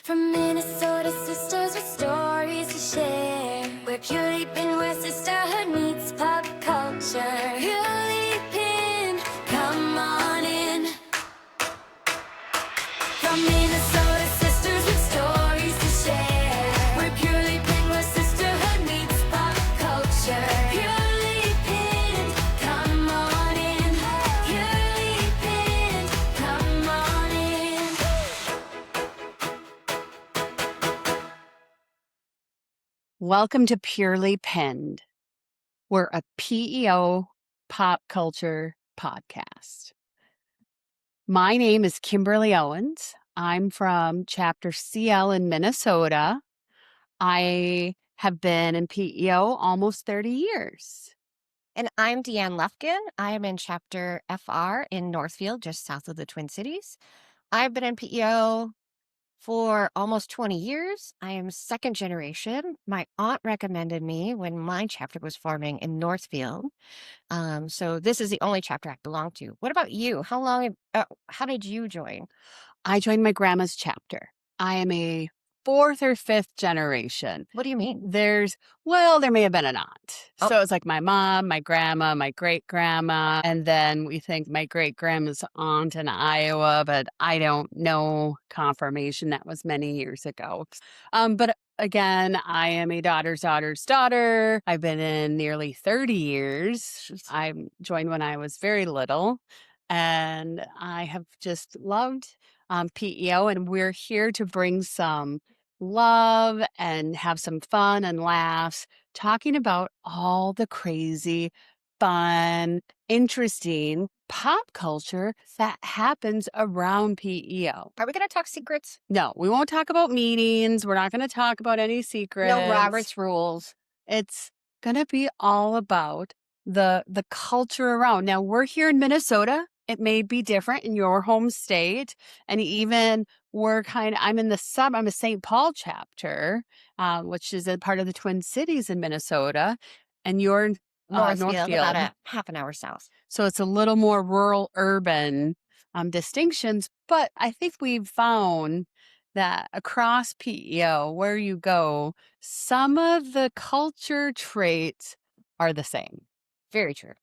From Minnesota sisters with stories to share. We're purely been where sisterhood meets pop culture. Purely pinned, come on in. From Minnesota sisters with stories to share. We're purely pinned where sisterhood meets pop culture. Purely pinned, come on in. Purely pinned, come on in. Welcome to Purely Pinned. We're a PEO pop culture podcast. My name is Kimberly Owens. I'm from Chapter CL in Minnesota. I have been in PEO almost 30 years. And I'm Deeann Lufkin. I am in Chapter FR in Northfield, just south of the Twin Cities. I've been in PEO for almost 20 years. I am second generation. My aunt recommended me when my chapter was forming in Northfield. So this is the only chapter I belong to. What about you? How did you join? I joined my grandma's chapter. I am a fourth or fifth generation. What do you mean? There may have been an aunt. Oh. So it's like my mom, my grandma, my great-grandma, and then we think my great-grandma's aunt in Iowa, but I don't know confirmation. That was many years ago. But again, I am a daughter's daughter. I've been in nearly 30 years. I joined when I was very little, and I have just loved PEO, and we're here to bring some love and have some fun and laughs, talking about all the crazy, fun, interesting pop culture that happens around PEO. Are we going to talk secrets? No, we won't talk about meetings. We're not going to talk about any secrets. No Robert's rules. It's going to be all about the culture around. Now, we're here in Minnesota. It may be different in your home state. And even I'm in I'm a St. Paul chapter, which is a part of the Twin Cities in Minnesota. And you're Northfield, Northfield. about a half an hour south. So it's a little more rural urban distinctions. But I think we've found that across PEO, where you go, some of the culture traits are the same. Very true.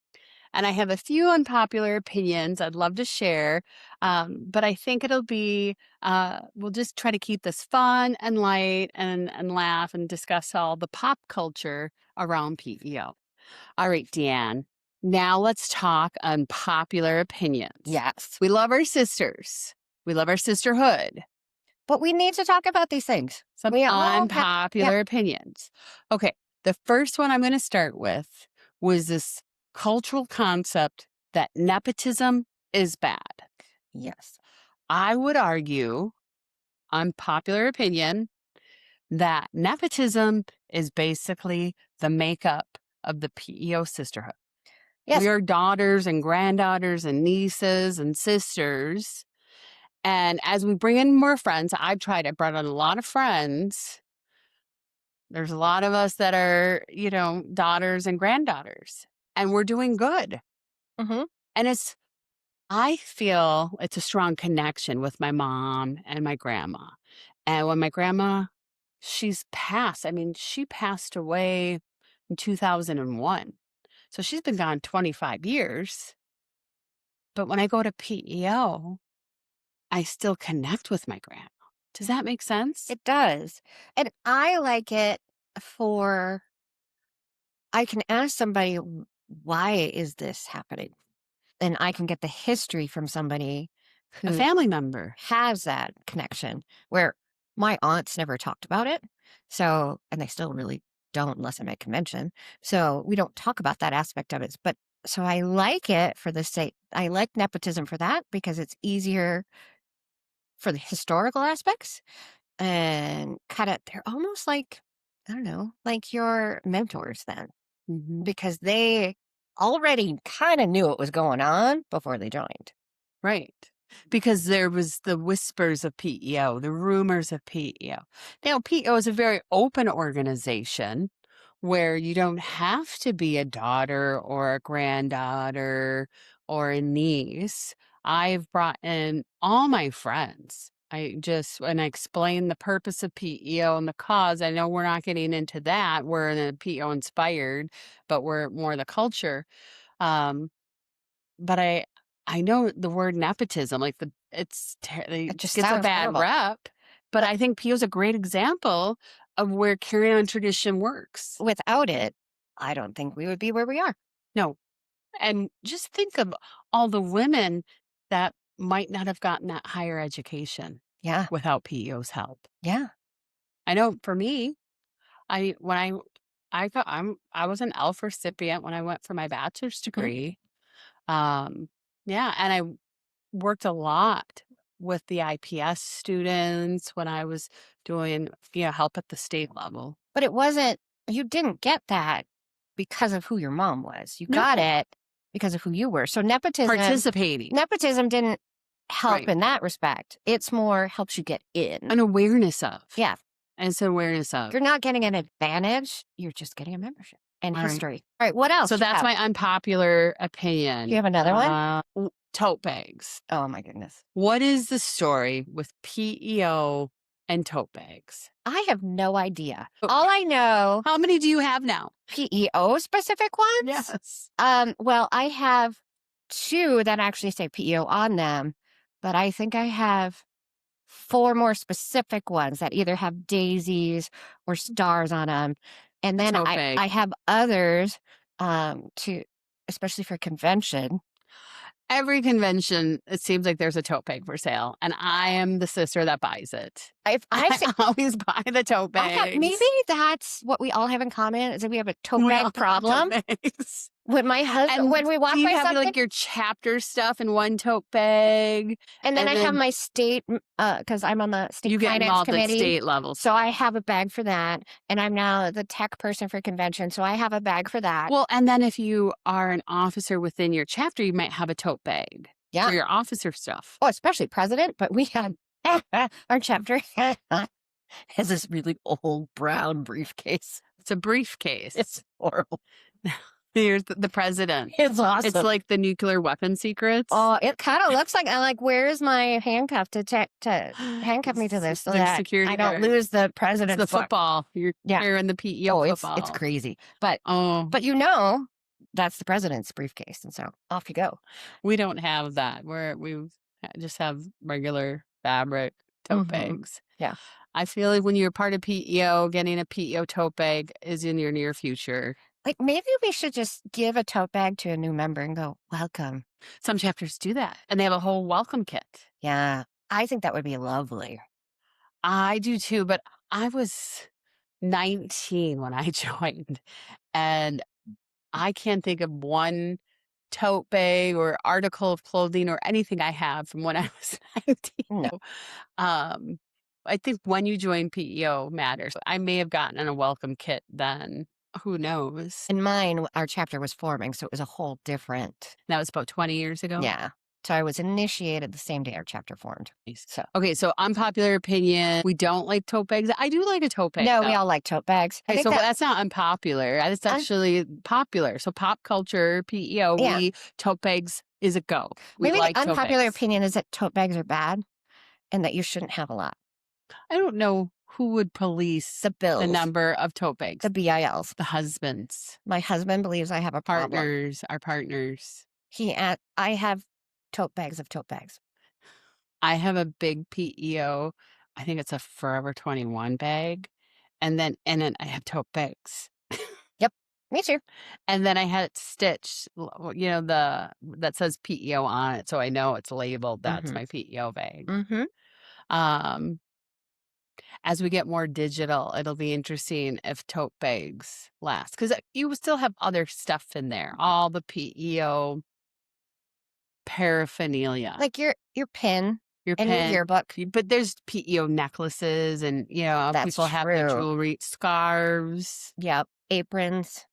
And I have a few unpopular opinions I'd love to share, but I think it'll be, we'll just try to keep this fun and light and laugh and discuss all the pop culture around PEO. All right, Deeann, now let's talk unpopular opinions. Yes. We love our sisters. We love our sisterhood. But we need to talk about these things. Some We all have- unpopular opinions. Okay, the first one I'm going to start with was this cultural concept that nepotism is bad. Yes. I would argue, unpopular opinion, that nepotism is basically the makeup of the PEO sisterhood. Yes. We are daughters and granddaughters and nieces and sisters. And as we bring in more friends, I brought on a lot of friends. There's a lot of us that are, daughters and granddaughters, and we're doing good. Mm-hmm. And I feel it's a strong connection with my mom and my grandma. And when my grandma, she's passed. I mean, she passed away in 2001. So she's been gone 25 years. But when I go to PEO, I still connect with my grandma. Does that make sense? It does. And I like it I can ask somebody, why is this happening? And I can get the history from somebody who A family member. has that connection, where my aunts never talked about it. So, and they still really don't unless I make a mention. So we don't talk about that aspect of it. But so I like it for the sake, I like nepotism for that because it's easier for the historical aspects and they're almost like, I don't know, like your mentors then, Mhm. because they already kind of knew what was going on before they joined. Right. Because there was the whispers of PEO, the rumors of PEO. Now, PEO is a very open organization where you don't have to be a daughter or a granddaughter or a niece. I've brought in all my friends. when I explain the purpose of PEO and the cause, I know we're not getting into that. We're in the PEO inspired, but we're more the culture. But I know the word nepotism, like it just gets a sounds bad terrible. rep, but I think PEO is a great example of where carry on tradition works. Without it, I don't think we would be where we are. No. And just think of all the women that might not have gotten that higher education Yeah. without PEO's help. Yeah. I know for me, I was an ELF recipient when I went for my bachelor's degree. Yeah, and I worked a lot with the IPS students when I was doing, help at the state level. But you didn't get that because of who your mom was. You No. got it because of who you were. So Participating. nepotism didn't help Right. in that respect. It's more helps you get in. An awareness of. Yeah. And it's an awareness of. You're not getting an advantage. You're just getting a membership and All right. history. All right. What else? So do you that's have? my unpopular opinion. Do you have another one? Tote bags. Oh my goodness. What is the story with PEO and tote bags? I have no idea. Oh. All I know, How many do you have now? PEO specific ones? Yes. Well, I have 2 that actually say PEO on them, but I think I have 4 more specific ones that either have daisies or stars on them. And then Tote bag. I have others especially for convention. Every convention, it seems like there's a tote bag for sale, and I am the sister that buys it. I always buy the tote bags. maybe that's what we all have in common is that we have a tote We all bag have problem. tote bags. When my husband, And when we walk do you by have something, like your chapter stuff in one tote bag? and then and I have then my state, because I'm on the state You get finance involved at committee. state levels. So I have a bag for that. And I'm now the tech person for convention. So I have a bag for that. Well, and then if you are an officer within your chapter, you might have a tote bag Yeah. for your officer stuff. Oh, especially president. But we had our chapter has this really old brown briefcase. It's a briefcase. It's horrible. Here's the president. It's awesome. It's like the nuclear weapon secrets. Oh, it kind of looks like I'm like, where's my handcuff to handcuff me to this so There's that security I don't guard. lose the It's president's the book. football. You're Yeah. carrying the PEO Oh, football. it's crazy. But Oh, that's the president's briefcase, and so off you go. we don't have that. We just have regular fabric tote Mhm. bags. Yeah. I feel like when you're part of PEO, getting a PEO tote bag is in your near future. Like maybe we should just give a tote bag to a new member and go, welcome. Some chapters do that, and they have a whole welcome kit. Yeah, I think that would be lovely. I do too, but I was 19 when I joined, and I can't think of one tote bag or article of clothing or anything I have from when I was 19. No. I think when you join PEO matters. I may have gotten a welcome kit then. Who knows? In mine, our chapter was forming, so it was a whole different. That was about 20 years ago. Yeah. So I was initiated the same day our chapter formed. So Okay, so unpopular opinion. We don't like tote bags. I do like a tote bag. no, though. we all like tote bags. I Okay, think so that, that's not unpopular. That's actually popular. So pop culture, PEO, Yeah. tote bags is a go. We maybe like the tote unpopular bags. opinion is that tote bags are bad and that you shouldn't have a lot. I don't know who would police The bills, the number of tote bags. the BILs. The husbands, My husband believes I have a problem. partners, our partners. I have tote bags of tote bags. I have a big PEO. I think it's a Forever 21 bag. And then in it, I have tote bags. Me too. And then I had it stitched, that says PEO on it. So I know it's labeled. That's Mhm. my PEO bag. Mm-hmm. As we get more digital, it'll be interesting if tote bags last. Because you will still have other stuff in there. All the PEO paraphernalia. Like your pin your and pen. your yearbook. But there's PEO necklaces and, That's people have their true. jewelry, scarves, Yep. Aprons.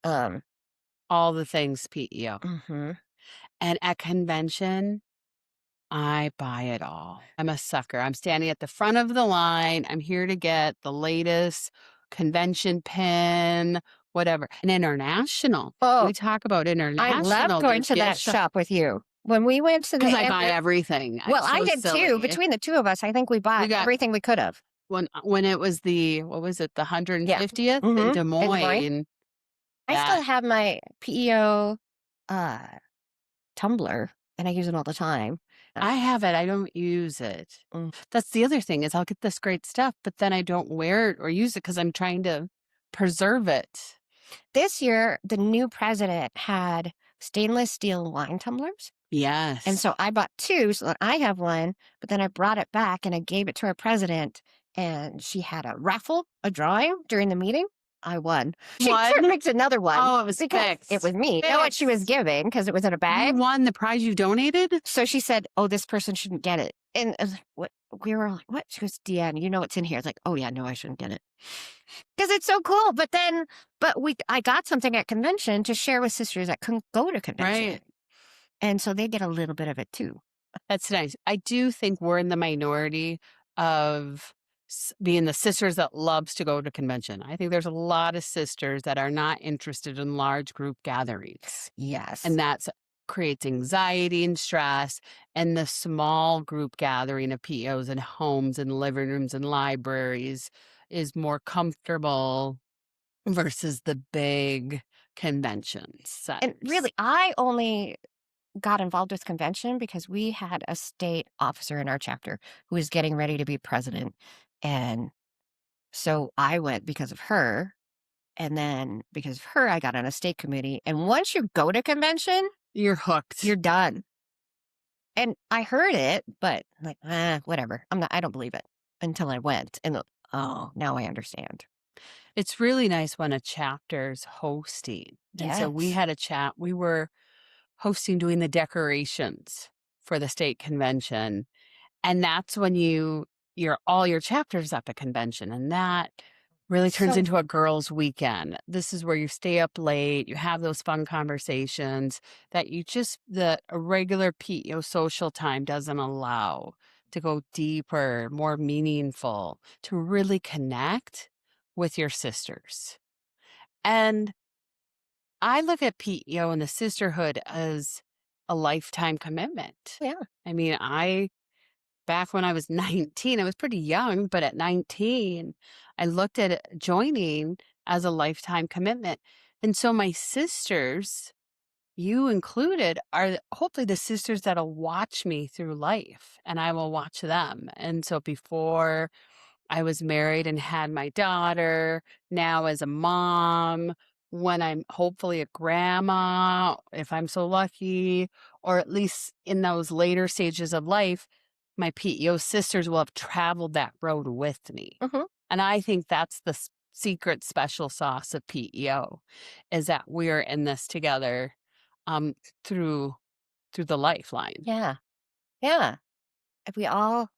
all the things PEO. Mm-hmm. And at convention, I buy it all. I'm a sucker. I'm standing at the front of the line. I'm here to get the latest convention pin, whatever. And international. Oh, We talk about I international. love going There's to that gift shop. shop with you. When we went to the Because I buy everything. well, I'm I so did too. silly. Between the two of us, I think we bought got- everything we could have. When it was the, what was it, the 150th in Mhm. Des In Des Moines. Moines. I still That have my PEO tumbler, and I use it all the time. I have it. I don't use it. Mm. That's the other thing is I'll get this great stuff, but then I don't wear it or use it because I'm trying to preserve it. This year, the new president had stainless steel wine tumblers. Yes. And so I bought two so that I have one, but then I brought it back and I gave it to our president. And she had a raffle, a drawing during the meeting. I won. She Won? picked another one. Oh, it was because fixed. it was me. Know what she was Fixed. giving because it was in a You bag. won the prize you donated? So she said, "Oh, this person shouldn't get it." And I was like, what? We were like, "What?" She goes, "Deann, you know what's in here." It's like, "Oh yeah, no, I shouldn't get it." Because it's so cool. But I got something at convention to share with sisters that couldn't go to convention. Right. And so they get a little bit of it too. That's nice. I do think we're in the minority of being the sisters that loves to go to convention. I think there's a lot of sisters that are not interested in large group gatherings. Yes. And that's creates anxiety and stress. And the small group gathering of POs and homes and living rooms and libraries is more comfortable versus the big conventions. And really, I only got involved with convention because we had a state officer in our chapter who was getting ready to be president. And so I went because of her. And then because of her, I got on a state committee. And once you go to convention, You're hooked. you're done. And I heard it, but like, whatever. I don't believe it until I went. And now I understand. It's really nice when a chapter's hosting. And so we Yes. had a chat. We were hosting, doing the decorations for the state convention. And that's when all your chapters up at convention. And that really turns So- into a girls' weekend. This is where you stay up late, you have those fun conversations that a regular PEO social time doesn't allow to go deeper, more meaningful, to really connect with your sisters. And I look at PEO and the sisterhood as a lifetime commitment. Yeah. I mean, back when I was 19, I was pretty young, but at 19, I looked at it, joining as a lifetime commitment. And so my sisters, you included, are hopefully the sisters that'll watch me through life and I will watch them. And so before I was married and had my daughter, now as a mom, when I'm hopefully a grandma, if I'm so lucky, or at least in those later stages of life, my PEO sisters will have traveled that road with me. Mhm. And I think that's the secret special sauce of PEO, is that we're in this together through the lifeline. Yeah. Yeah. If we all,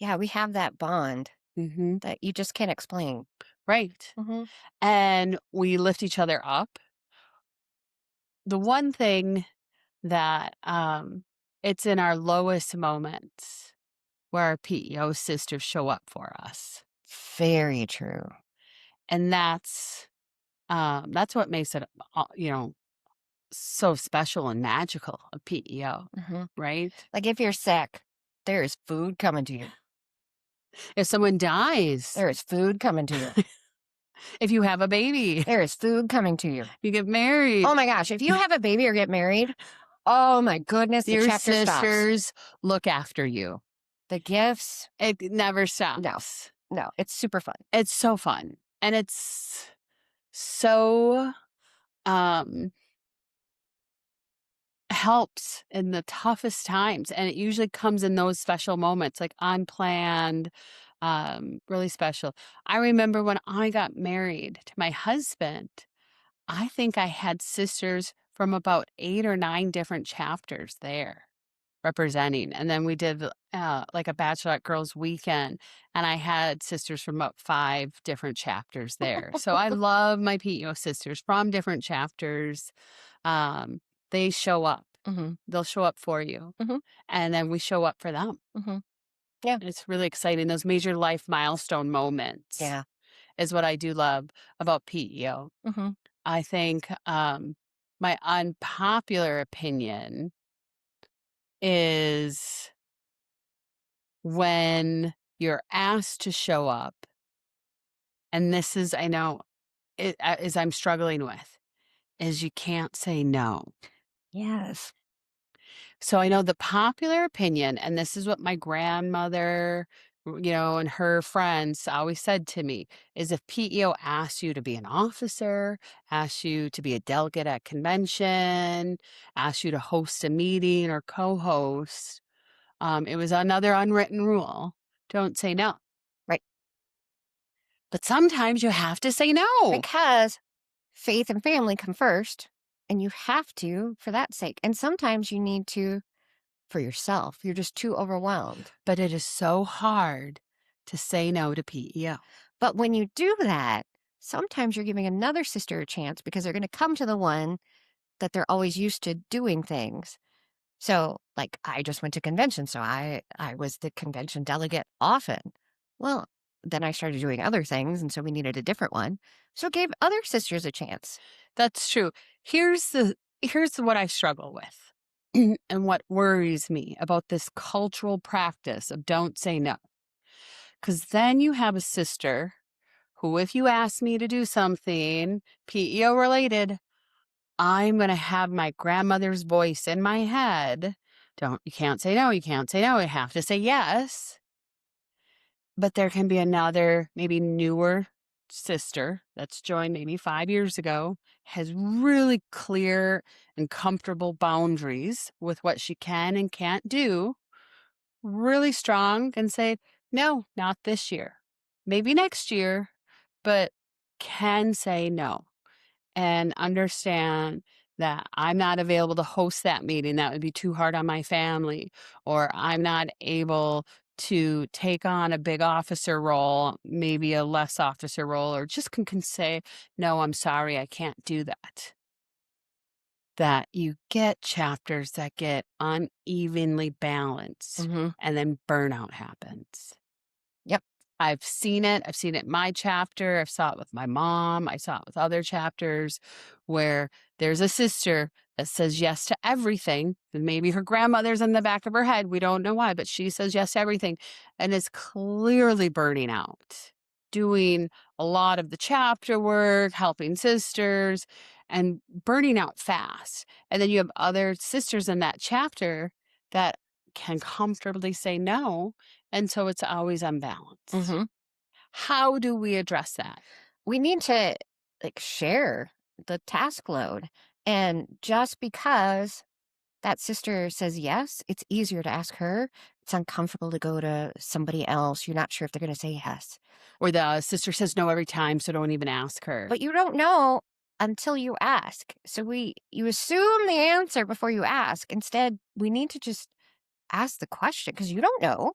we have that bond Mm-hmm. that you just can't explain. Right. Mhm. And we lift each other up. The one thing that it's in our lowest moments where our PEO sisters show up for us. Very true. And that's what makes it so special and magical, a PEO, Mhm. right? Like if you're sick, there is food coming to you. If someone dies, There is food coming to you. if you have a baby, There is food coming to you. you get married, Oh my gosh, if you have a baby or get married, oh my goodness, the your chapter stops. sisters look after you. The gifts, It never stops. no, it's super fun. It's so fun. And it's so helps in the toughest times. And it usually comes in those special moments, like unplanned, really special. I remember when I got married to my husband, I think I had sisters from about 8 or 9 different chapters there representing. And then we did like a bachelorette girls weekend, and I had sisters from about 5 different chapters there. So I love my PEO sisters from different chapters. They show up. Mhm. They'll show up for you. Mhm. And then we show up for them. Mhm. Yeah. It's really exciting. Those major life milestone moments Yeah. is what I do love about PEO. Mhm. I think my unpopular opinion is when you're asked to show up, and this is, I know, is I'm struggling with, is you can't say no. Yes. So I know the popular opinion, and this is what my grandmother, and her friends always said to me, is if PEO asks you to be an officer, asks you to be a delegate at convention, asks you to host a meeting or co-host, it was another unwritten rule. Don't say no. Right. But sometimes you have to say no. Because faith and family come first, and you have to for that sake. And sometimes you need to for yourself. You're just too overwhelmed. But it is so hard to say no to PEO. But when you do that, sometimes you're giving another sister a chance because they're going to come to the one that they're always used to doing things. So, like, I just went to convention, so I was the convention delegate often. Well, then I started doing other things, and so we needed a different one. So, gave other sisters a chance. That's true. Here's what I struggle with and what worries me about this cultural practice of don't say no. Because then you have a sister who, if you ask me to do something PEO related, I'm going to have my grandmother's voice in my head. You can't say no, you can't say no, you have to say yes. But there can be another, maybe newer sister that's joined maybe 5 years ago, has really clear and comfortable boundaries with what she can and can't do, really strong, and say, no, not this year, maybe next year, but can say no and understand that I'm not available to host that meeting. That would be too hard on my family, or I'm not able to take on a big officer role, maybe a less officer role, or just can say, no, I'm sorry, I can't do that. That you get chapters that get unevenly balanced, Mhm. and then burnout happens. Yep. I've seen it. I've seen it in my chapter. I've saw it with my mom. I saw it with other chapters where there's a sister that says yes to everything. And maybe her grandmother's in the back of her head. We don't know why, but she says yes to everything and is clearly burning out, doing a lot of the chapter work, helping sisters, and burning out fast. And then you have other sisters in that chapter that can comfortably say no, and so it's always unbalanced. Mhm. How do we address that? We need to, like, share the task load. And just because that sister says yes, it's easier to ask her. It's uncomfortable to go to somebody else. You're not sure if they're going to say yes. Or the sister says no every time, so don't even ask her. But you don't know until you ask. So you assume the answer before you ask. Instead, we need to just ask the question because you don't know.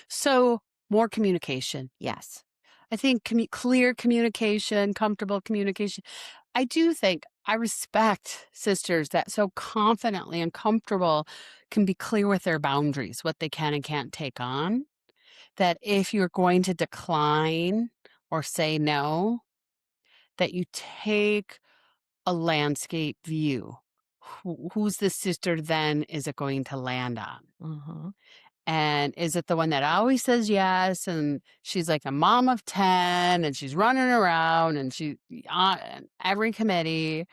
So more communication. Yes. I think clear communication, comfortable communication. I do think I respect sisters that so confidently and comfortable can be clear with their boundaries, what they can and can't take on. That if you're going to decline or say no, that you take a landscape view. Who's the sister then is it going to land on? Mm-hmm. And is it the one that always says yes? And she's like a mom of 10 and she's running around and she on every committee.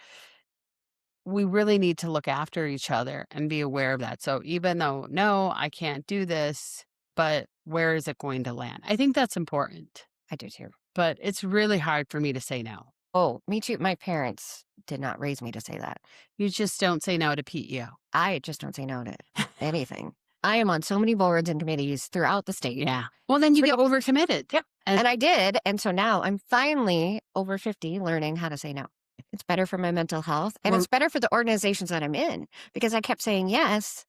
We really need to look after each other and be aware of that. So even though, no, I can't do this, but where is it going to land? I think that's important. I do too. But it's really hard for me to say no. Oh, me too. My parents did not raise me to say that. You just don't say no to PEO. I just don't say no to anything. I am on so many boards and committees throughout the state. Yeah. Well, then you get overcommitted. Yep. And And I did. And so now I'm finally over 50 learning how to say no. It's better for my mental health and Well- it's better for the organizations that I'm in because I kept saying yes.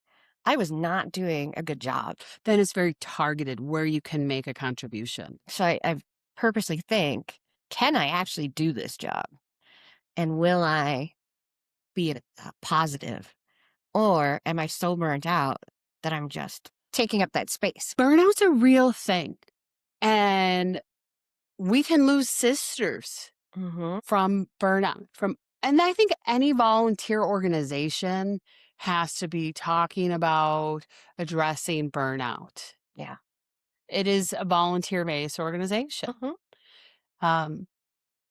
I was not doing a good job. then it's very targeted where you can make a contribution. So I purposely think, can I actually do this job? And will I be positive? Or am I so burnt out that I'm just taking up that space? Burnout's a real thing. And we can lose sisters Mm-hmm. from burnout. And I think any volunteer organization has to be talking about addressing burnout. Yeah. It is a volunteer-based organization. Mhm.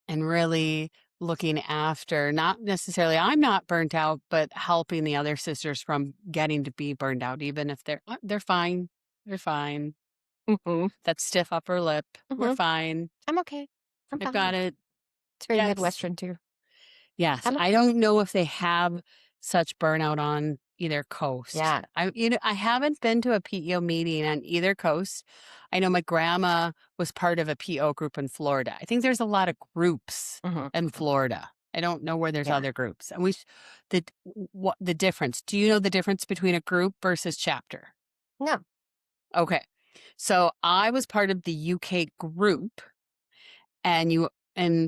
And really looking after, not necessarily, I'm not burnt out, but helping the other sisters from getting to be burned out, even if they're fine. They're fine. Mhm. That stiff upper lip. We're Mhm. fine. I'm okay. I'm I've fine. got it. It's very Yes. Midwestern too. Yes. I'm I don't know if they have such burnout on either coast. Yeah. I haven't been to a PEO meeting on either coast. I know my grandma was part of a PEO group in Florida. I think there's a lot of groups Mhm. in Florida. I don't know where there's Yeah. other groups. And what the difference? Do you know the difference between a group versus chapter? No. Okay. So I was part of the UK group, and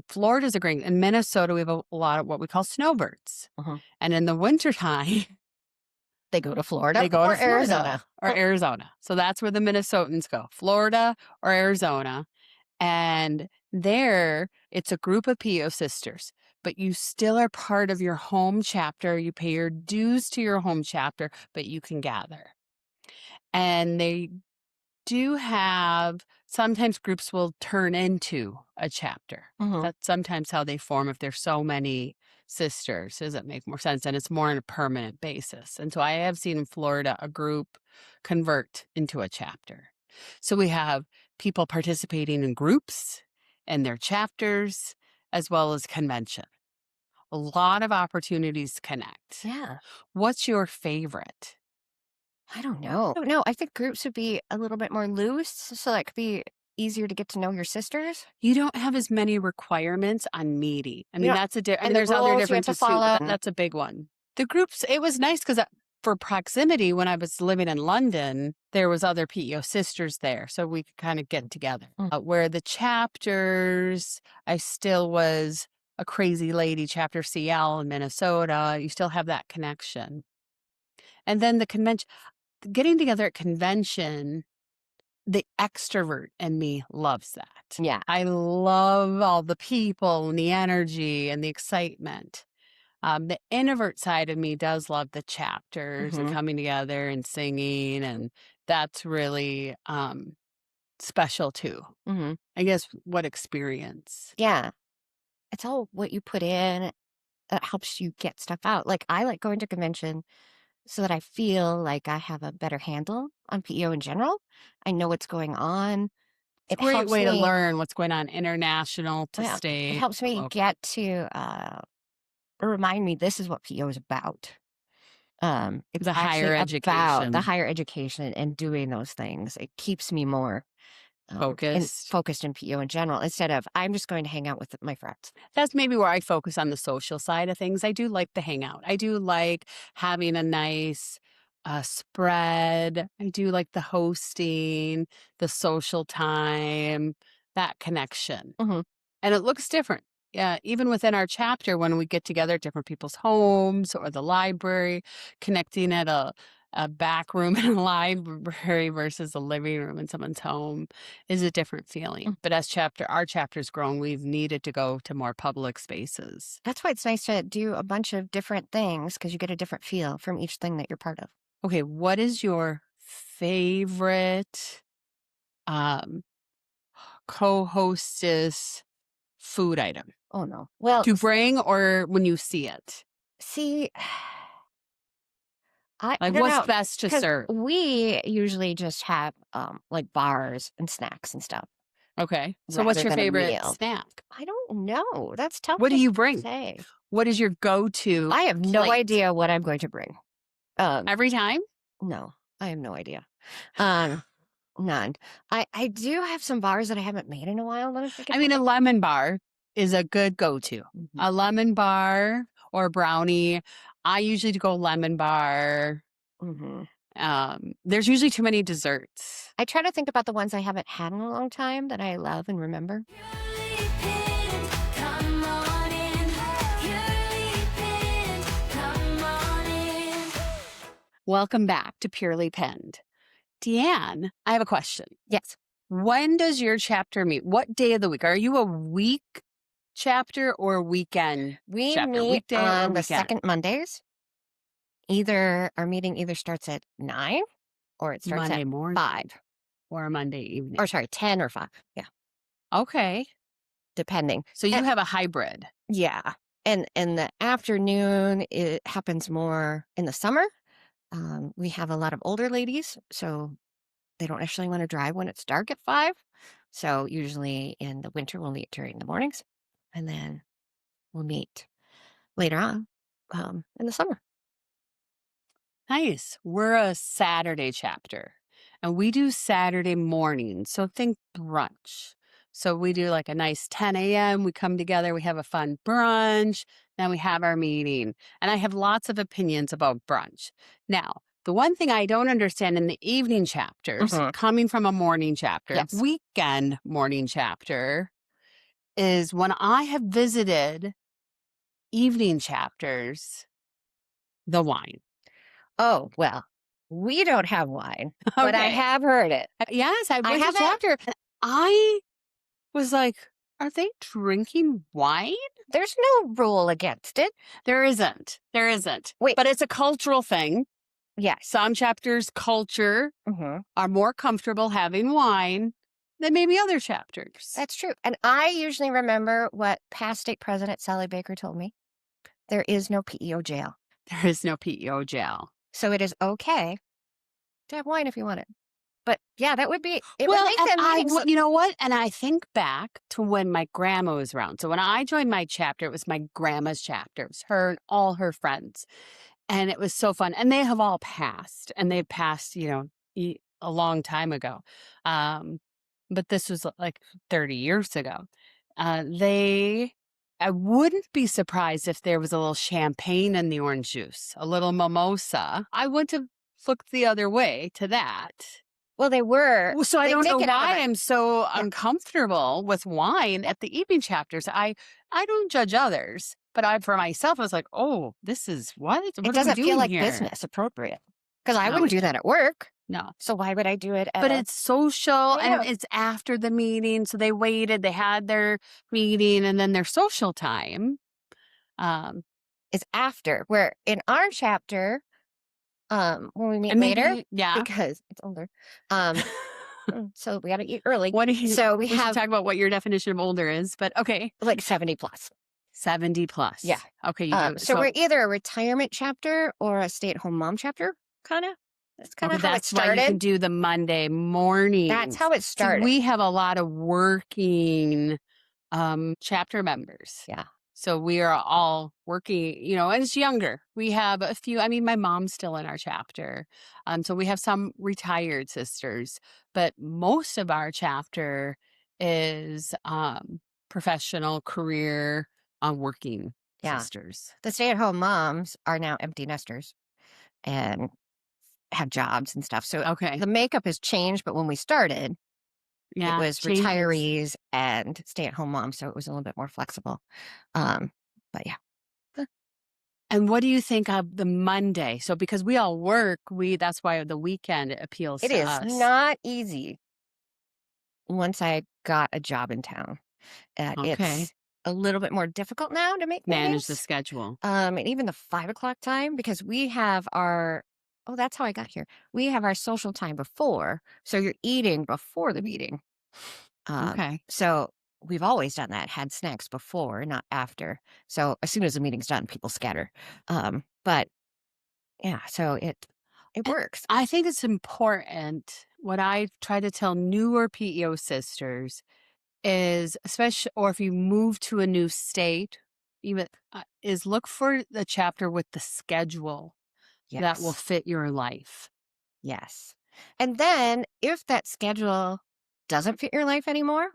Florida's a great. In Minnesota, we have a lot of what we call snowbirds. Mhm. And in the wintertime, They go to Florida they go or to Florida Arizona. or Arizona. So that's where the Minnesotans go, Florida or Arizona. And there, it's a group of PO sisters, but you still are part of your home chapter. You pay your dues to your home chapter, but you can gather. And they do have, sometimes groups will turn into a chapter. Mhm. That's sometimes how they form if there's so many sisters. Does it make more sense? And it's more on a permanent basis. And so I have seen in Florida a group convert into a chapter. So we have people participating in groups and their chapters, as well as convention. A lot of opportunities to connect. Yeah. What's your favorite? I don't know. I think groups would be a little bit more loose, so that could be easier to get to know your sisters. You don't have as many requirements on meeting. I mean, Yeah, that's I and mean, the there's other rules you have to differences too, follow. but that's a big one. The groups, it was nice because for proximity, when I was living in London, there was other PEO sisters there, so we could kind of get together. Mm. Where the chapters, I still was a crazy lady, chapter CL in Minnesota. You still have that connection. And then the convention, getting together at convention, the extrovert in me loves that. Yeah. I love all the people and the energy and the excitement. The introvert side of me does love the chapters and Mhm. coming together and singing, and that's really special too. Mhm. I guess what experience? Yeah. It's all what you put in that helps you get stuff out. Like, I like going to convention so that I feel like I have a better handle on PEO in general. I know what's going on. It's a It great helps way to me. learn what's going on international to Yeah, it state. helps me Local. get to remind me this is what PEO is about. It's The higher actually about the education. higher education and doing those things. It keeps me more Focused. focused in PEO in general instead of I'm just going to hang out with my friends. That's maybe where I focus on the social side of things. I do like the hangout. I do like having a nice spread. I do like the hosting, the social time, that connection. Mhm. And it looks different. Yeah, even within our chapter, when we get together at different people's homes or the library, connecting at a back room in a library versus a living room in someone's home is a different feeling. Mm. But as our chapter's grown, we've needed to go to more public spaces. That's why it's nice to do a bunch of different things because you get a different feel from each thing that you're part of. Okay, what is your favorite co-hostess food item Oh no. Well, to bring or when you see it? see, I Like, don't what's know best to 'cause serve? we usually just have like bars and snacks and stuff Okay. So what's rather your than a favorite meal. snack? I don't know. That's tough What do to you bring? say. What is your go-to I have no plate? idea what I'm going to bring. Every time? No, I have no idea. Um, none. I do have some bars that I haven't made in a while that I'm thinking I mean, a about. lemon bar is a good go-to. Mhm. A lemon bar or a brownie. I usually go lemon bar. Mhm. There's usually too many desserts. I try to think about the ones I haven't had in a long time that I love and remember. Purely pinned, come on in. Purely pinned, come on in. Welcome back to Purely Penned. Deann, I have a question. Yes. When does your chapter meet? What day of the week? Are you a week chapter or a weekend We chapter? meet Weekday or on the weekend? second Mondays our meeting either starts at 9 or it starts Monday at morning 5. or Monday evening. Or sorry, 10 or 5. Yeah, Okay. depending. So you have a hybrid. Yeah. And in the afternoon, it happens more in the summer. We have a lot of older ladies, so they don't actually want to drive when it's dark at 5. So usually in the winter, we'll meet during the mornings, and then we'll meet later on in the summer. Nice. We're a Saturday chapter and we do Saturday mornings. So think brunch. So we do like a nice 10 a.m. We come together, we have a fun brunch, then we have our meeting. And I have lots of opinions about brunch. Now, the one thing I don't understand in the evening chapters, Mhm. coming from a morning chapter, Yes. weekend morning chapter, is when I have visited evening chapters, the wine. Oh, well, we don't have wine, but I Okay. have heard it. Yes, I went to have it. chapter. I was like, are they drinking wine? There's no rule against it. There isn't. There isn't. Wait. But it's a cultural thing. Yes. Some chapters' culture Mhm. are more comfortable having wine than maybe other chapters. That's true. And I usually remember what past state president Sally Baker told me. There is no PEO jail. There is no PEO jail. So it is okay to have wine if you want it. But yeah, that would be, it Well, would make and them meetings. you know what? And I think back to when my grandma was around. So when I joined my chapter, it was my grandma's chapter. It was her and all her friends. And it was so fun. And they have all passed. And they've passed, a long time ago. But this was like 30 years ago. I wouldn't be surprised if there was a little champagne in the orange juice, a little mimosa. I wouldn't have looked the other way to that. Well, they were. Well, so I they don't know make it out of why it. I'm so uncomfortable with wine at the evening chapters. I don't judge others, but for myself, I was like, oh, this is what? What It are we doesn't feel doing like here? business appropriate. Because I No, wouldn't it do that at work. No. So why would I do it at But a- it's social I know. and it's after the meeting. So they waited, they had their meeting and then their social time. It's after, where in our chapter, when we meet And later, maybe, yeah. because it's older, so we got to eat early. What do you, So we should have talk about what your definition of older is, but okay. like 70 plus. 70 plus. Yeah. Okay, you do. So we're either a retirement chapter or a stay-at-home mom chapter, kind of. That's kind of how it that's why started. you can do the Monday morning. That's how it See, started. we have a lot of working chapter members. Yeah. So we are all working, and it's younger. We have a few, my mom's still in our chapter. So we have some retired sisters, but most of our chapter is professional career working sisters. The stay-at-home moms are now empty nesters and have jobs and stuff. So Okay. the makeup has changed, but when we started, Yeah, it was changes. retirees and stay-at-home moms, so it was a little bit more flexible. But yeah. And what do you think of the Monday? So because we all work, that's why the weekend appeals It to is us. not easy once I got a job in town. Okay. It's a little bit more difficult now to make Manage the meetings. schedule. And even the 5 o'clock time, because we have that's how I got here. We have our social time before. So you're eating before the meeting. Okay. So we've always done that, had snacks before, not after. So as soon as the meeting's done, people scatter. But yeah, so it works. I think it's important. What I try to tell newer PEO sisters is, especially, or if you move to a new state, even is look for the chapter with the schedule that will Yes. fit your life. Yes. And then if that schedule doesn't fit your life anymore,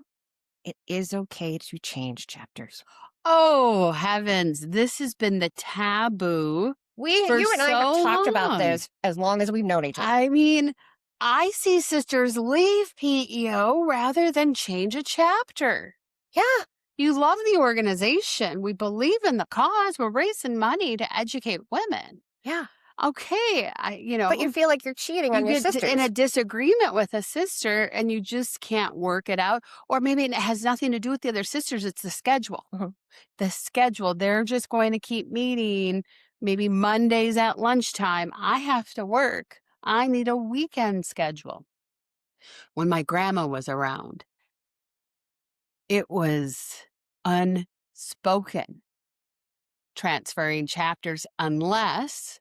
it is okay to change chapters. Oh, heavens. This has been the taboo. For You and I have so talked about long. this as long as we've known each other. I see sisters leave PEO rather than change a chapter. Yeah. You love the organization. We believe in the cause. We're raising money to educate women. Yeah. Okay. But you feel like you're cheating on you your get sisters. in a disagreement with a sister and you just can't work it out. Or maybe it has nothing to do with the other sisters. It's the schedule. Mhm. The schedule. They're just going to keep meeting maybe Mondays at lunchtime, I have to work. I need a weekend schedule. When my grandma was around, it was unspoken transferring chapters unless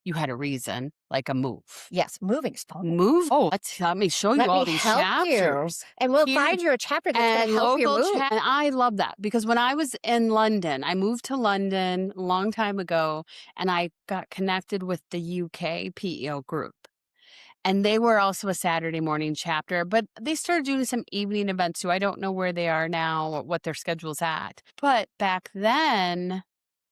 you had a reason, like a move. Yes, moving's fun. Move. Oh, let me show you Let all me these help chapters. you, and we'll Here- find you a chapter that's going and to help you local move. and I love that because when I was in London, I moved to London a long time ago, and I got connected with the UK PEO group. And they were also a Saturday morning chapter, but they started doing some evening events too. I don't know where they are now or what their schedule's at. But back then,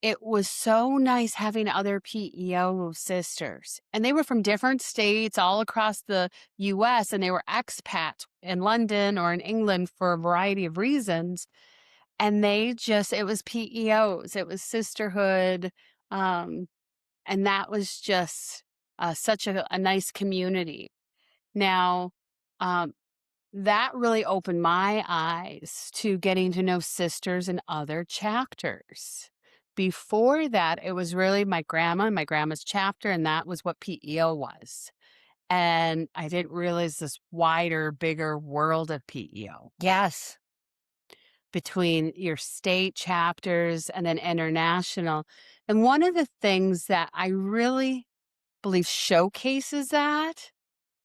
it was so nice having other PEO sisters. And they were from different states all across the US, and they were expats in London or in England for a variety of reasons. And it was PEOs, it was sisterhood. And that was just such a nice community. Now, um, that really opened my eyes to getting to know sisters in other chapters. Before that, it was really my grandma's chapter, and that was what PEO was. And I didn't realize this wider, bigger world of PEO Yes. between your state chapters and then international. And one of the things that I really believe showcases that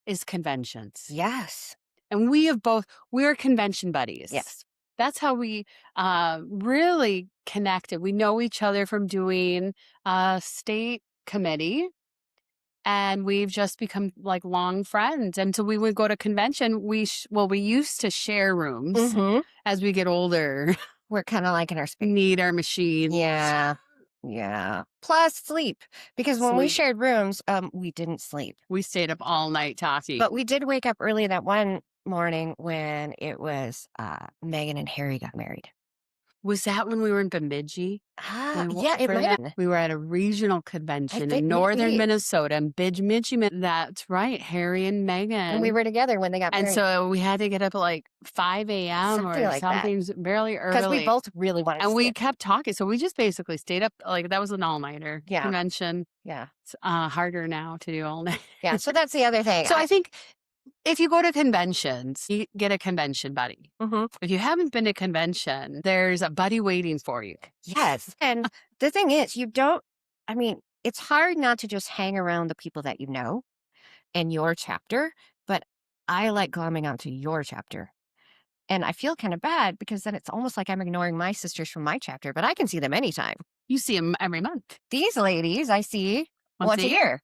is conventions. Yes. And we're convention buddies. Yes. That's how we really connected. We know each other from doing state committee, and we've just become like long friends. And so we would go to convention. We used to share rooms. Mm-hmm. As we get older, We're kind of like in our space. need our machine. Yeah. Yeah. Plus sleep. Because when we Sleep. shared rooms, we didn't sleep. We stayed up all night talking. But we did wake up early that one morning when it was Meghan and Harry got married. Was that when we were in Bemidji? Yeah, it might have been. We were at a regional convention in think northern maybe. Minnesota, in Bemidji. That's right, Harry and Meghan. And we were together when they got And married. so we had to get up at like 5 a.m. Something or like that. something really early. Because we both really wanted to and see we it. kept talking. So we just basically stayed up. Like that was an all-nighter Yeah. convention. Yeah. It's harder now to do all night. Yeah. So that's the other thing. So I think if you go to conventions, you get a convention buddy. Mhm. If you haven't been to convention, there's a buddy waiting for you. Yes. And the thing is, it's hard not to just hang around the people that you know in your chapter, but I like glomming onto your chapter. And I feel kind of bad because then it's almost like I'm ignoring my sisters from my chapter, but I can see them anytime. You see them every month. These ladies I see once a year.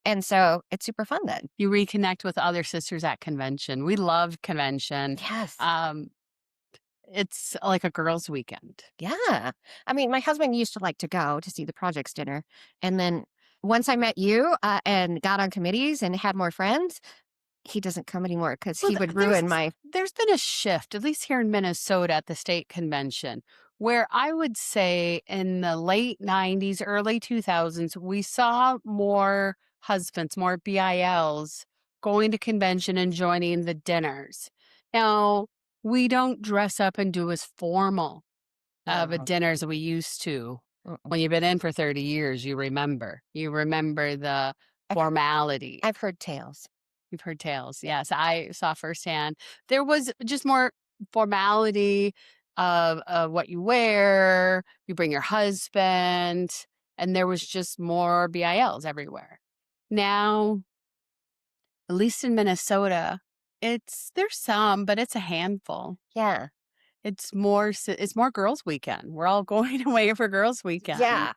And so it's super fun then. You reconnect with other sisters at convention. We love convention. Yes. It's like a girls' weekend. Yeah. I mean, my husband used to like to go to see the projects dinner. And then once I met you and got on committees and had more friends, he doesn't come anymore because he would ruin my. There's been a shift, at least here in Minnesota at the state convention, where I would say in the late 90s, early 2000s, we saw more husbands, more BILs going to convention and joining the dinners. Now, we don't dress up and do as formal of a dinner as we used to. When you've been in for 30 years, you remember. You remember the formality. I've heard tales. You've heard tales. Yes, I saw firsthand. There was just more formality of what you wear. You bring your husband, and there was just more BILs everywhere. Now, at least in Minnesota, there's some, but it's a handful. Yeah. It's more girls' weekend. We're all going away for girls' weekend. Yeah.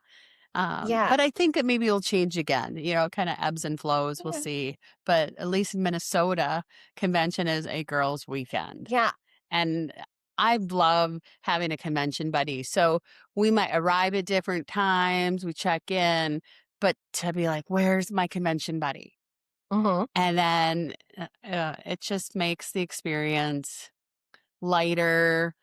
But I think that maybe it'll change again. Kind of ebbs and flows. We'll see. But at least in Minnesota, convention is a girls' weekend. Yeah. And I love having a convention buddy. So we might arrive at different times. We check in, but to be like, where's my convention buddy? Mm-hmm. And then it just makes the experience lighter,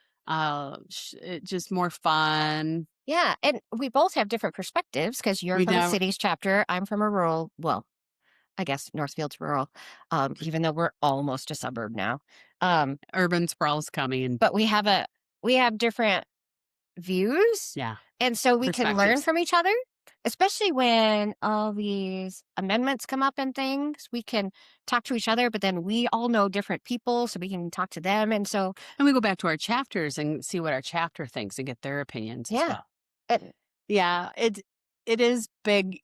just more fun. Yeah. And we both have different perspectives because you're from a city's chapter. I'm from a rural, I guess Northfield's rural, even though we're almost a suburb now. Urban sprawl's coming. But we have different views. Yeah. And so we can learn from each other. especially when all these amendments come up and things, we can talk to each other, but then we all know different people, so we can talk to them. And so, And we go back to our chapters and see what our chapter thinks and get their opinions as yeah. well. And Yeah, it is big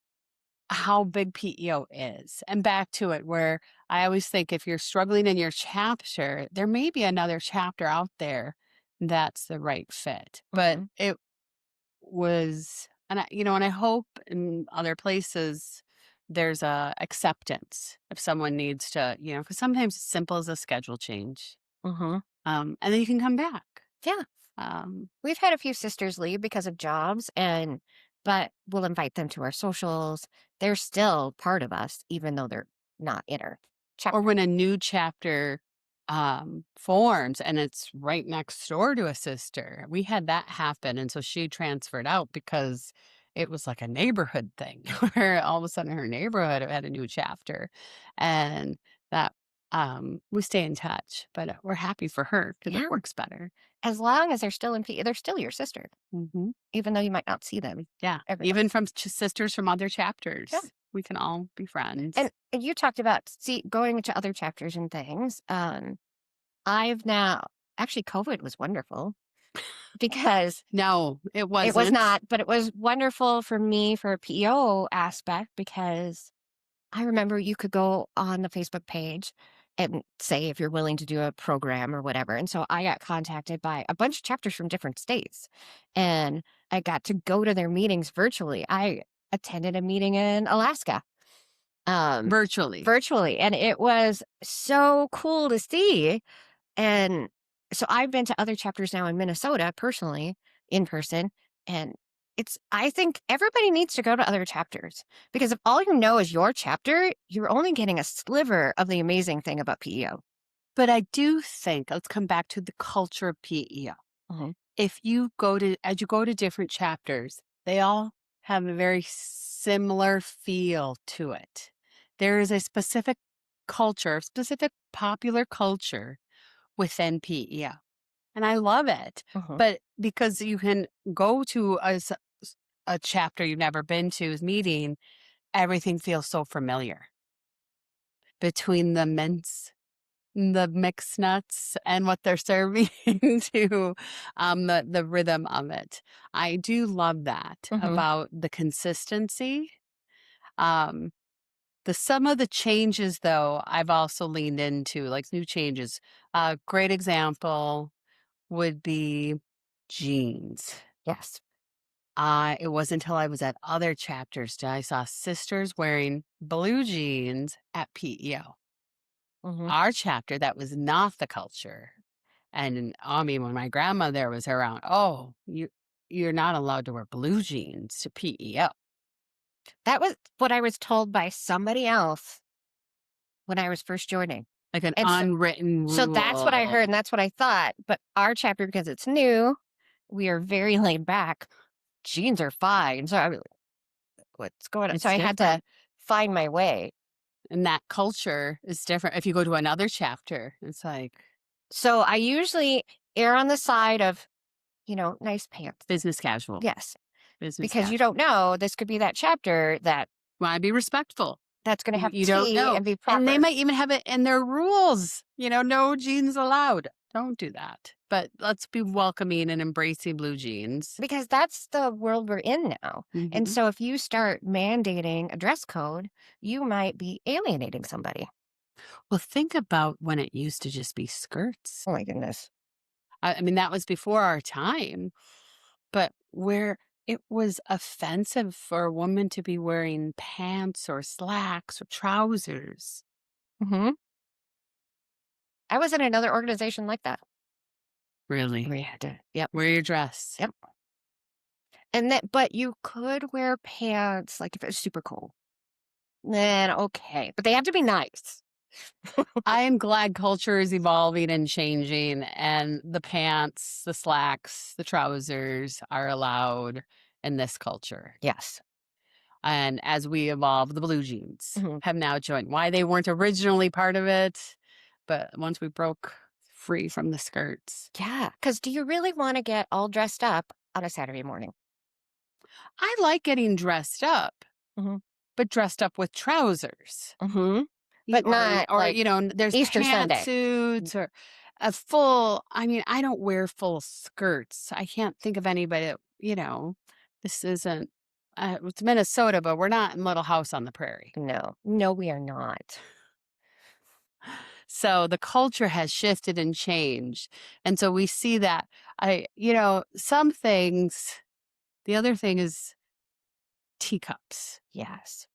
how big PEO is. And back to it where I always think if you're struggling in your chapter, there may be another chapter out there that's the right fit. But Mhm. it was and I hope in other places there's a acceptance if someone needs to, because sometimes it's simple as a schedule change. Mhm. And then you can come back. Yeah. Um, We've had a few sisters leave because of jobs, but we'll invite them to our socials. They're still part of us, even though they're not in our or chapter. when a new chapter forms and it's right next door to a sister. We had that happen. And so she transferred out because it was like a neighborhood thing where all of a sudden her neighborhood had a new chapter. And that we stay in touch, but we're happy for her because Yeah. it works better. As long as they're still in PE, they're still your sister, Hmm. even though you might not see them Yeah. every Even from sisters from other chapters, Yeah. we can all be friends. And you talked about going to other chapters and things. I've now actually COVID was wonderful because No, it it was wasn't. not, but it was wonderful for me for a PO aspect because I remember you could go on the Facebook page and say if you're willing to do a program or whatever. And so I got contacted by a bunch of chapters from different states and I got to go to their meetings virtually. I attended a meeting in Alaska. Virtually. Virtually, and it was so cool to see, and so I've been to other chapters now in Minnesota personally, in person, and I think everybody needs to go to other chapters because if all you know is your chapter, you're only getting a sliver of the amazing thing about PEO. But I do think, let's come back to the culture of PEO. Mhm. If you as you go to different chapters, they all have a very similar feel to it. There is a specific culture, specific popular culture within PEO. And I love it. Mhm. But because you can go to a chapter you've never been to's meeting, everything feels so familiar between the mints, the mixed nuts, and what they're serving to the rhythm of it. I do love that Mhm. about the consistency. Um, the some of the changes though, I've also leaned into, like new changes. A great example would be jeans. Yes. It wasn't until I was at other chapters that I saw sisters wearing blue jeans at PEO. Mhm. Our chapter, that was not the culture. And I mean, when my grandmother was around, oh, you're not allowed to wear blue jeans to PEO. That was what I was told by somebody else when I was first joining. Like an And unwritten so that's what I rule. heard, and that's what I thought, but our chapter, because it's new, we are very laid back. Jeans are fine. So I was like, what's going on? So It's I had to different. find my way. And that culture is different. If you go to another chapter, it's like So I usually err on the side of, nice pants. business casual. Yes, Business because you casual. don't know, this could be that chapter Want to be respectful. that's going to have You don't tea know. and be And they proper. might even have it in their rules, no jeans allowed. Don't do that. But let's be welcoming and embracing blue jeans. Because that's the world we're in now. And Mhm. so if you start mandating a dress code, you might be alienating somebody. Well, think about when it used to just be skirts. Oh my goodness. I mean, that was before our time, but where it was offensive for a woman to be wearing pants or slacks or trousers. Hmm. I was in another organization like that. Really? We had to, yep. Wear your dress. Yep. But you could wear pants like if it was super cold. Then okay, but they have to be nice. I am glad culture is evolving and changing, and the pants, the slacks, the trousers are allowed in this culture. Yes. And as we evolve, the blue jeans Mhm. have now joined. Why they weren't originally part of it, but once we broke free from the skirts. Yeah, because do you really want to get all dressed up on a Saturday morning? I like getting dressed up, Mhm. but dressed up with trousers. Mhm. But not, Or like, there's Easter Sunday. pantsuits or a full. I mean, I don't wear full skirts. I can't think of anybody that, this isn't. It's Minnesota, but we're not in Little House on the Prairie. No. No, we are not. So the culture has shifted and changed. And so we see that some things, the other thing is teacups. Yes.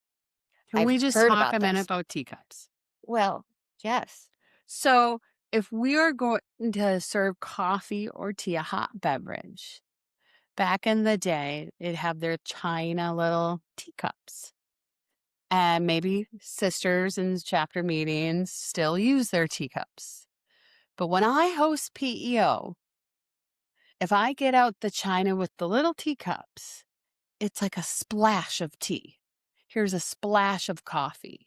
Can I've we just heard talk about a minute this. about teacups? Well, yes. So if we are going to serve coffee or tea, a hot beverage, back in the day, they'd have their china little teacups. And maybe sisters in chapter meetings still use their teacups. But when I host PEO, if I get out the china with the little teacups, it's like a splash of tea. Here's a splash of coffee.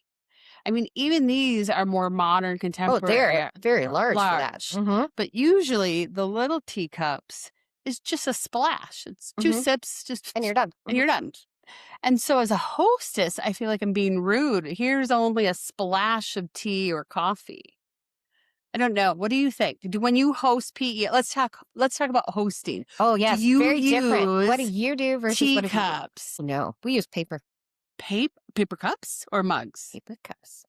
I mean, even these are more modern, Oh, contemporary, they're very large for that. large. But usually the little teacups is just a splash. It's 2 Mhm. sips, just And you're done. and you're done. And so as a hostess, I feel like I'm being rude. Here's only a splash of tea or coffee. I don't know. What do you think? When you host PE, let's talk about hosting. Oh, Do yes. you Very different. What do use you do versus what do people teacups? No, we use paper Paper cups or mugs? cups.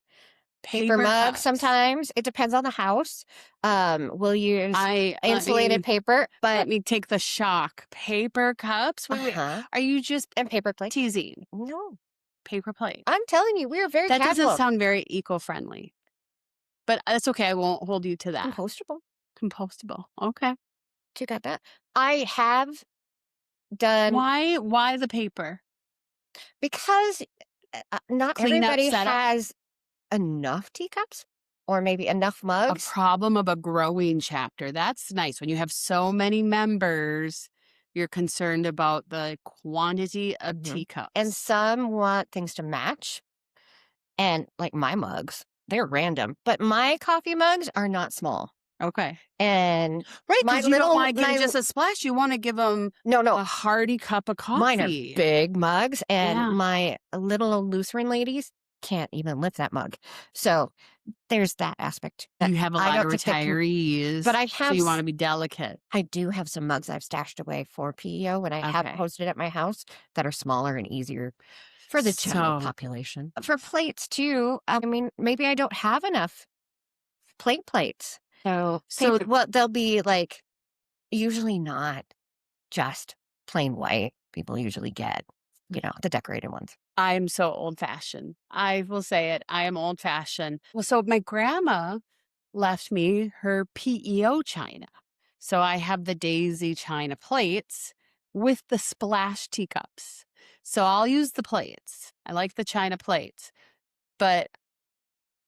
Paper mugs Cups. sometimes. It depends on the house. We'll use Let insulated me paper, let but me take the shock. Paper cups? Wait. uh-huh. Are you just And paper plate. teasing? No. Paper plate. I'm telling you, we are very That doesn't casual. sound very eco-friendly. But that's okay. I won't hold you to that. Compostable. Compostable. Okay. You got that? I have done Why the paper? because not Clean up everybody setup? has enough teacups or maybe enough A mugs. problem of a growing chapter. That's nice. When you have so many members, you're concerned about the quantity of Mhm. teacups. And some want things to match. And like my mugs, they're random, but my coffee mugs are not small. Okay. And Right, my because you don't little, want to give my, just a splash. You want to give them no, a no, hearty cup of mine are coffee. big mugs, and Yeah. my little Lutheran ladies can't even lift that mug. So there's that aspect. That You have a I lot of don't think that can, retirees, but I so have, you want to be delicate. I do have some mugs I've stashed away for PEO when I have Okay. hosted at my house that are smaller and easier for the general So, population. For plates too, I mean, maybe I don't have enough plates. So so well, they'll be like usually not just plain white. People usually get, the decorated ones. I'm so old fashioned. I will say it. I am old fashioned. Well, so my grandma left me her PEO china. So I have the daisy china plates with the splash teacups. So I'll use the plates. I like the china plates, but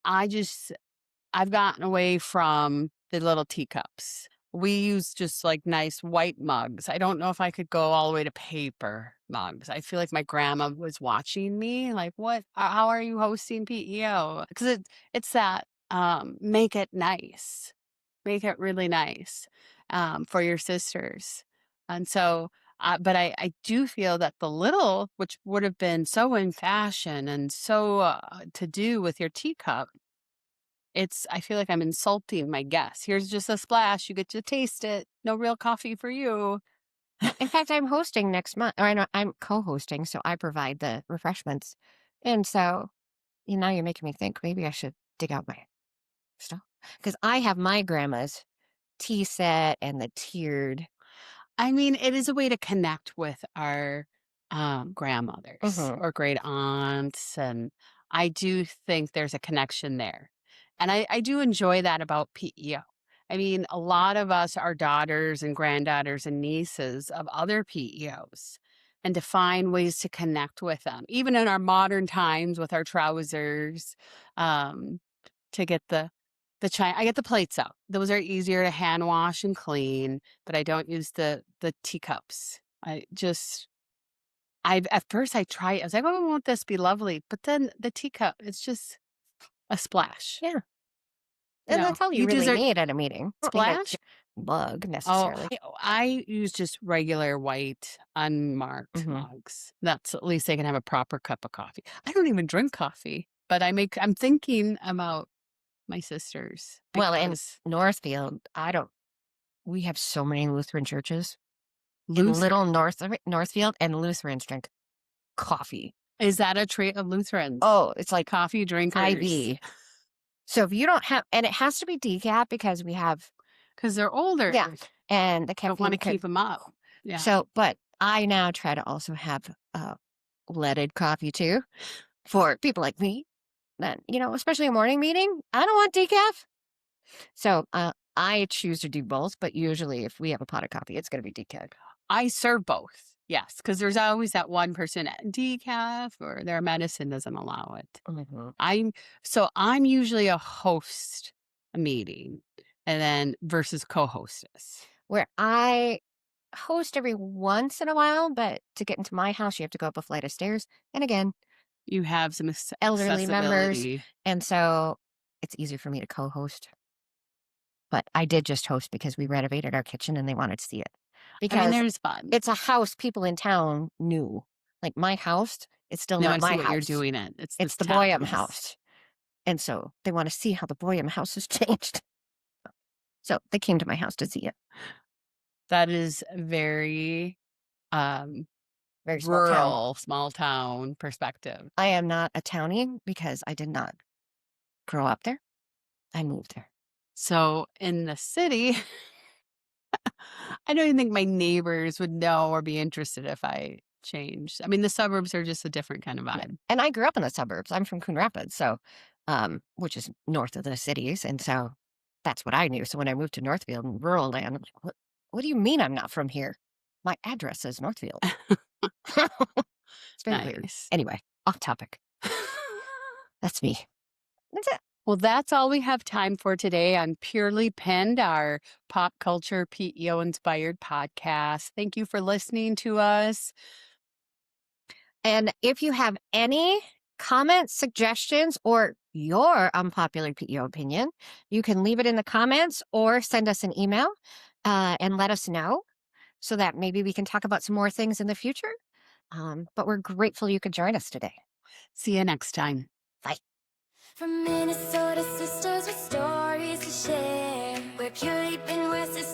I've gotten away from the little teacups. We use just like nice white mugs. I don't know if I could go all the way to paper mugs. I feel like my grandma was watching me, like, what? How are you hosting PEO? Because it's that make it nice, make it really nice for your sisters. And so, but I do feel that the little, which would have been so in fashion and so to do with your teacup, I feel like I'm insulting my guests. Here's just a splash. You get to taste it. No real coffee for you. In fact, I'm hosting next month, or I'm co-hosting, so I provide the refreshments. And so, now you're making me think maybe I should dig out my stuff because I have my grandma's tea set and the tiered. I mean, it is a way to connect with our grandmothers Mhm. or great aunts. And I do think there's a connection there. And I do enjoy that about PEO. I mean, a lot of us are daughters and granddaughters and nieces of other PEOs. And to find ways to connect with them, even in our modern times with our trousers, um, to get the china. I get the plates out. Those are easier to hand wash and clean, but I don't use the teacups. At first I tried. I was like, oh, won't this be lovely? But then the teacup, it's just a splash. Yeah. You And know, that's all you you really deserve need at a meeting. I don't need splash. mug Oh, necessarily. I use just regular white unmarked Mhm. mugs. That's at least they can have a proper cup of coffee. I don't even drink coffee, but I'm thinking about my sisters Well, in because Northfield, we have so many Lutheran churches in Luther little Northfield, and Lutherans drink coffee. is that a trait of Lutherans? Oh, it's like Coffee drinkers IV. So if you don't have, and it has to be decaf because we have, because they're older. yeah, and the Don't want to caffeine keep them up. Yeah. So, but I now try to also have leaded coffee too for people like me. That especially a morning meeting, I don't want decaf. So I choose to do both, but usually if we have a pot of coffee, it's going to be decaf. I serve both. Yes, because there's always that one person at decaf or their medicine doesn't allow it. Mhm. I'm usually a host a meeting and then versus co-hostess. Where I host every once in a while, but to get into my house, you have to go up a flight of stairs. And again, You have some elderly members. accessibility. And so it's easier for me to co-host. But I did just host because we renovated our kitchen and they wanted to see it. I mean, Because there's fun. it's a house people in town knew. Like my house, it's still They not want to see my what you're house. doing it. It's the Boyum house. And so they want to see how the Boyum house has changed. So they came to my house to see it. That is very Very small town. rural, small town perspective. I am not a townie because I did not grow up there. I moved there. So in the city, I don't even think my neighbors would know or be interested if I changed. I mean, the suburbs are just a different kind of Yeah. vibe. And I grew up in the suburbs. I'm from Coon Rapids, so which is north of the cities, and so that's what I knew. So when I moved to Northfield and rural land, I'm like, what do you mean I'm not from here? My address says Northfield. It's very weird. Nice. Anyway, off topic. That's me. That's it. Well, that's all we have time for today on Purely Pinned, our pop culture PEO inspired podcast. Thank you for listening to us. And if you have any comments, suggestions, or your unpopular PEO opinion, you can leave it in the comments or send us an email and let us know so that maybe we can talk about some more things in the future. But we're grateful you could join us today. See you next time. Bye. From Minnesota sisters with stories to share. We're purely been, we're sisters.